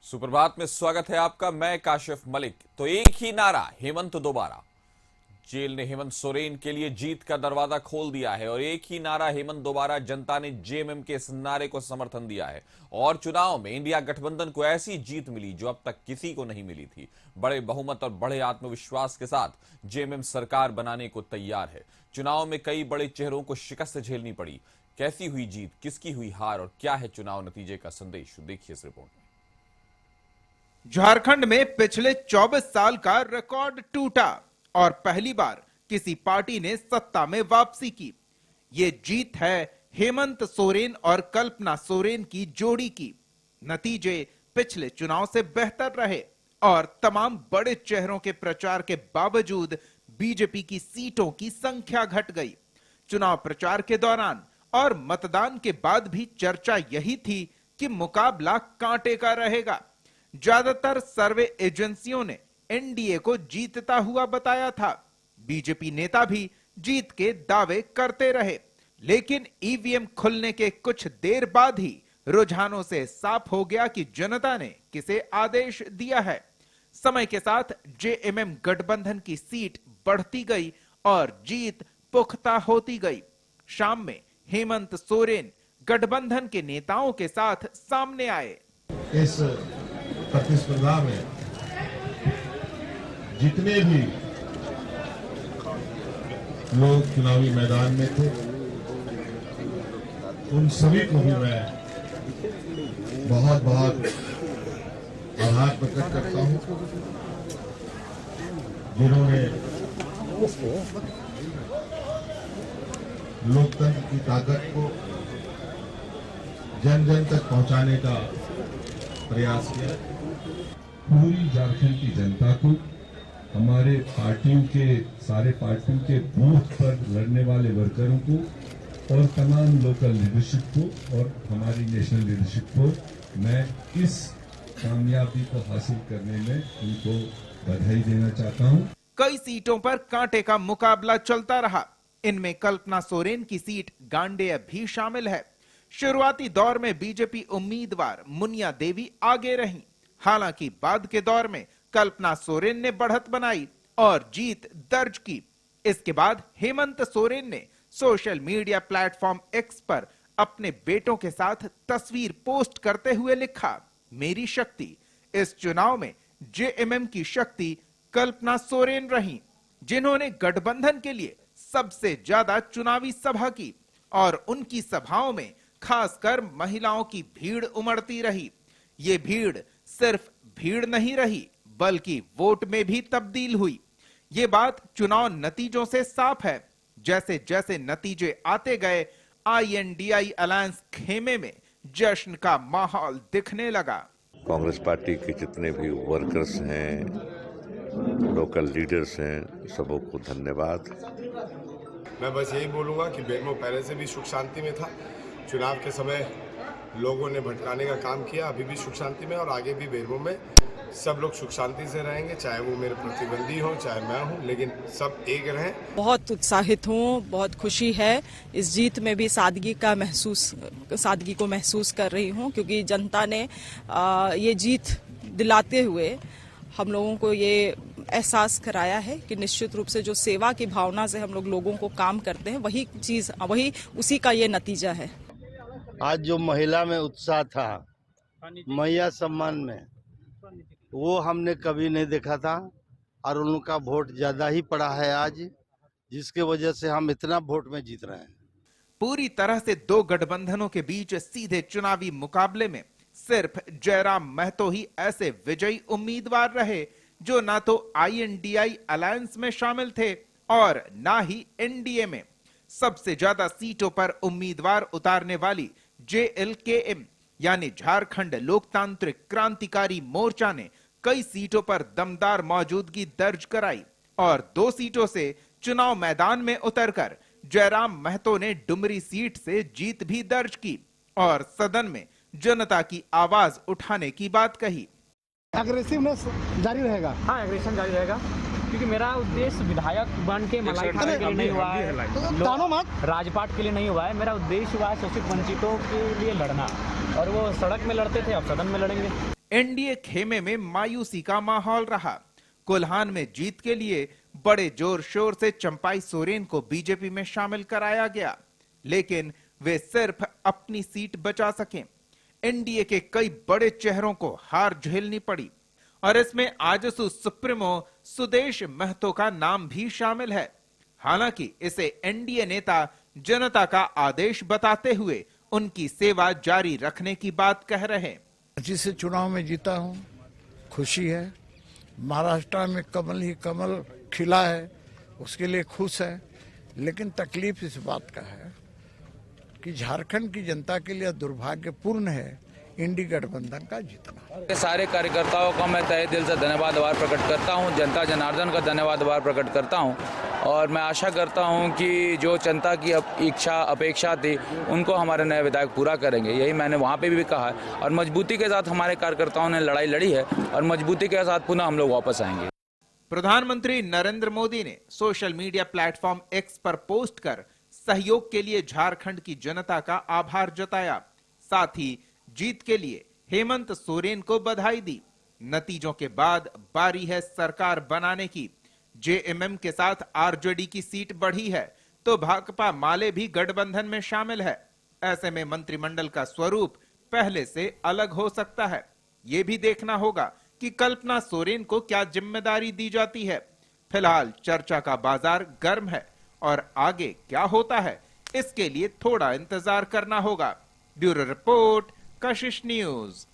सुप्रभात में स्वागत है आपका। मैं काशिफ मलिक। तो एक ही नारा, हेमंत दोबारा। जेल ने हेमंत सोरेन के लिए जीत का दरवाजा खोल दिया है और एक ही नारा, हेमंत दोबारा। जनता ने जेएमएम के इस नारे को समर्थन दिया है और चुनाव में इंडिया गठबंधन को ऐसी जीत मिली जो अब तक किसी को नहीं मिली थी। बड़े बहुमत और बड़े आत्मविश्वास के साथ जेएमएम सरकार बनाने को तैयार है। चुनाव में कई बड़े चेहरों को शिकस्त झेलनी पड़ी। कैसी हुई जीत, किसकी हुई हार और क्या है चुनाव नतीजे का संदेश, देखिए इस रिपोर्ट में। झारखंड में पिछले 24 साल का रिकॉर्ड टूटा और पहली बार किसी पार्टी ने सत्ता में वापसी की। ये जीत है हेमंत सोरेन और कल्पना सोरेन की जोड़ी की। नतीजे पिछले चुनाव से बेहतर रहे और तमाम बड़े चेहरों के प्रचार के बावजूद बीजेपी की सीटों की संख्या घट गई। चुनाव प्रचार के दौरान और मतदान के बाद भी चर्चा यही थी कि मुकाबला कांटे का रहेगा। ज्यादातर सर्वे एजेंसियों ने एनडीए को जीतता हुआ बताया था। बीजेपी नेता भी जीत के दावे करते रहे, लेकिन ईवीएम खुलने के कुछ देर बाद ही रुझानों से साफ हो गया कि जनता ने किसे आदेश दिया है। समय के साथ जेएमएम गठबंधन की सीट बढ़ती गई और जीत पुख्ता होती गई। शाम में हेमंत सोरेन गठबंधन के नेताओं के साथ सामने आए। इस प्रतिस्पर्धा में जितने भी लोग चुनावी मैदान में थे, उन सभी को भी मैं बहुत बहुत आभार प्रकट करता हूं, जिन्होंने लोकतंत्र की ताकत को जन जन तक पहुंचाने का प्रयास किया। पूरी झारखंड की जनता को, हमारे सारे पार्टियों के बूथ पर लड़ने वाले वर्करों को और तमाम लोकल लीडरशिप को और हमारी नेशनल लीडरशिप को मैं इस कामयाबी को हासिल करने में उनको बधाई देना चाहता हूं। कई सीटों पर कांटे का मुकाबला चलता रहा। इनमें कल्पना सोरेन की सीट गांडेय भी शामिल है। शुरुआती दौर में बीजेपी उम्मीदवार मुनिया देवी आगे रहीं। हालांकि बाद के दौर में कल्पना सोरेन ने बढ़त बनाई और जीत दर्ज की। इसके बाद हेमंत सोरेन ने सोशल मीडिया प्लेटफॉर्म एक्स पर अपने बेटों के साथ तस्वीर पोस्ट करते हुए लिखा, मेरी शक्ति। इस चुनाव में जेएमएम की शक्ति कल्पना सोरेन रही, जिन्होंने गठबंधन के लिए सबसे ज्यादा चुनावी सभा की और उनकी सभाओं में खासकर महिलाओं की भीड़ उमड़ती रही। ये भीड़ सिर्फ भीड़ नहीं रही, बल्कि वोट में भी तब्दील हुई। ये बात चुनाव नतीजों से साफ है। जैसे जैसे नतीजे आते गए, आईएनडीआई अलायंस खेमे में जश्न का माहौल दिखने लगा। कांग्रेस पार्टी के जितने भी वर्कर्स हैं, लोकल लीडर्स हैं, सबों को धन्यवाद। मैं बस यही बोलूंगा कि बेरमो पहले से भी सुख शांति में था। चुनाव के समय लोगों ने भटकाने का काम किया, अभी भी सुख शांति में और आगे भी बेरमो में सब लोग सुख शांति से रहेंगे, चाहे वो मेरे प्रतिद्वंदी हो चाहे मैं हूं, लेकिन सब एक रहें। बहुत उत्साहित हूं, बहुत खुशी है। इस जीत में भी सादगी को महसूस कर रही हूं, क्योंकि जनता ने ये जीत दिलाते हुए हम लोगों को ये एहसास कराया है कि निश्चित रूप से जो सेवा की भावना से हम लोग लोगों को काम करते हैं, वही उसी का ये नतीजा है। आज जो महिला में उत्साह था मैया सम्मान में, वो हमने कभी नहीं देखा था और उनका वोट ज्यादा ही पड़ा है आज, जिसके वजह से हम इतना वोट में जीत रहे हैं। पूरी तरह से दो गठबंधनों के बीच सीधे चुनावी मुकाबले में सिर्फ जयराम महतो ही ऐसे विजयी उम्मीदवार रहे जो ना तो आईएनडीआई अलायंस में शामिल थे और ना ही एनडीए में। सबसे ज्यादा सीटों पर उम्मीदवार उतारने वाली जेएलकेएम यानी झारखंड लोकतांत्रिक क्रांतिकारी मोर्चा ने कई सीटों पर दमदार मौजूदगी दर्ज कराई और 2 सीटों से चुनाव मैदान में उतरकर जयराम महतो ने डुमरी सीट से जीत भी दर्ज की और सदन में जनता की आवाज उठाने की बात कही। एग्रेसिवनेस जारी रहेगा। हाँ, एग्रेशन जारी रहेगा, क्योंकि मेरा उद्देश्य विधायक बन के मलाई खाने के लिए नहीं हुआ है, राजपाट के लिए नहीं हुआ है। मेरा उद्देश्य हुआ है शोषित वंचितों के लिए लड़ना, और वो सड़क में लड़ते थे, अब सदन में लड़ेंगे। एनडीए खेमे में मायूसी का माहौल रहा। कोल्हान में जीत के लिए बड़े जोर शोर से चंपाई सोरेन को बीजेपी में शामिल कराया गया, लेकिन वे सिर्फ अपनी सीट बचा सके। एनडीए के कई बड़े चेहरों को हार झेलनी पड़ी और इसमें आजसू सुप्रीमो सुदेश महतो का नाम भी शामिल है। हालांकि इसे एनडीए नेता जनता का आदेश बताते हुए उनकी सेवा जारी रखने की बात कह रहे हैं। जिसे चुनाव में जीता हूं, खुशी है। महाराष्ट्र में कमल ही कमल खिला है, उसके लिए खुश है। लेकिन तकलीफ इस बात का है कि झारखंड की जनता के लिए दुर्भाग्यपूर्ण है इंडी गठबंधन का जीतना। सारे कार्यकर्ताओं का मैं तहे दिल से धन्यवाद प्रकट करता हूं, जनता जनार्दन का धन्यवाद प्रकट करता हूं और मैं आशा करता हूं कि जो जनता की इच्छा अपेक्षा थी उनको हमारे नए विधायक पूरा करेंगे। यही मैंने वहां पे भी कहा है और मजबूती के साथ हमारे कार्यकर्ताओं ने लड़ाई लड़ी है और मजबूती के साथ पुनः हम लोग वापस आएंगे। प्रधानमंत्री नरेंद्र मोदी ने सोशल मीडिया प्लेटफॉर्म एक्स पर पोस्ट कर सहयोग के लिए झारखंड की जनता का आभार जताया। साथ ही जीत के लिए हेमंत सोरेन को बधाई दी। नतीजों के बाद बारी है सरकार बनाने की। जेएमएम के साथ आरजेडी की सीट बढ़ी है तो भाकपा माले भी गठबंधन में शामिल है। ऐसे में मंत्रिमंडल का स्वरूप पहले से अलग हो सकता है। यह भी देखना होगा कि कल्पना सोरेन को क्या जिम्मेदारी दी जाती है। फिलहाल चर्चा का बाजार गर्म है और आगे क्या होता है इसके लिए थोड़ा इंतजार करना होगा। ब्यूरो रिपोर्ट, कशिश न्यूज।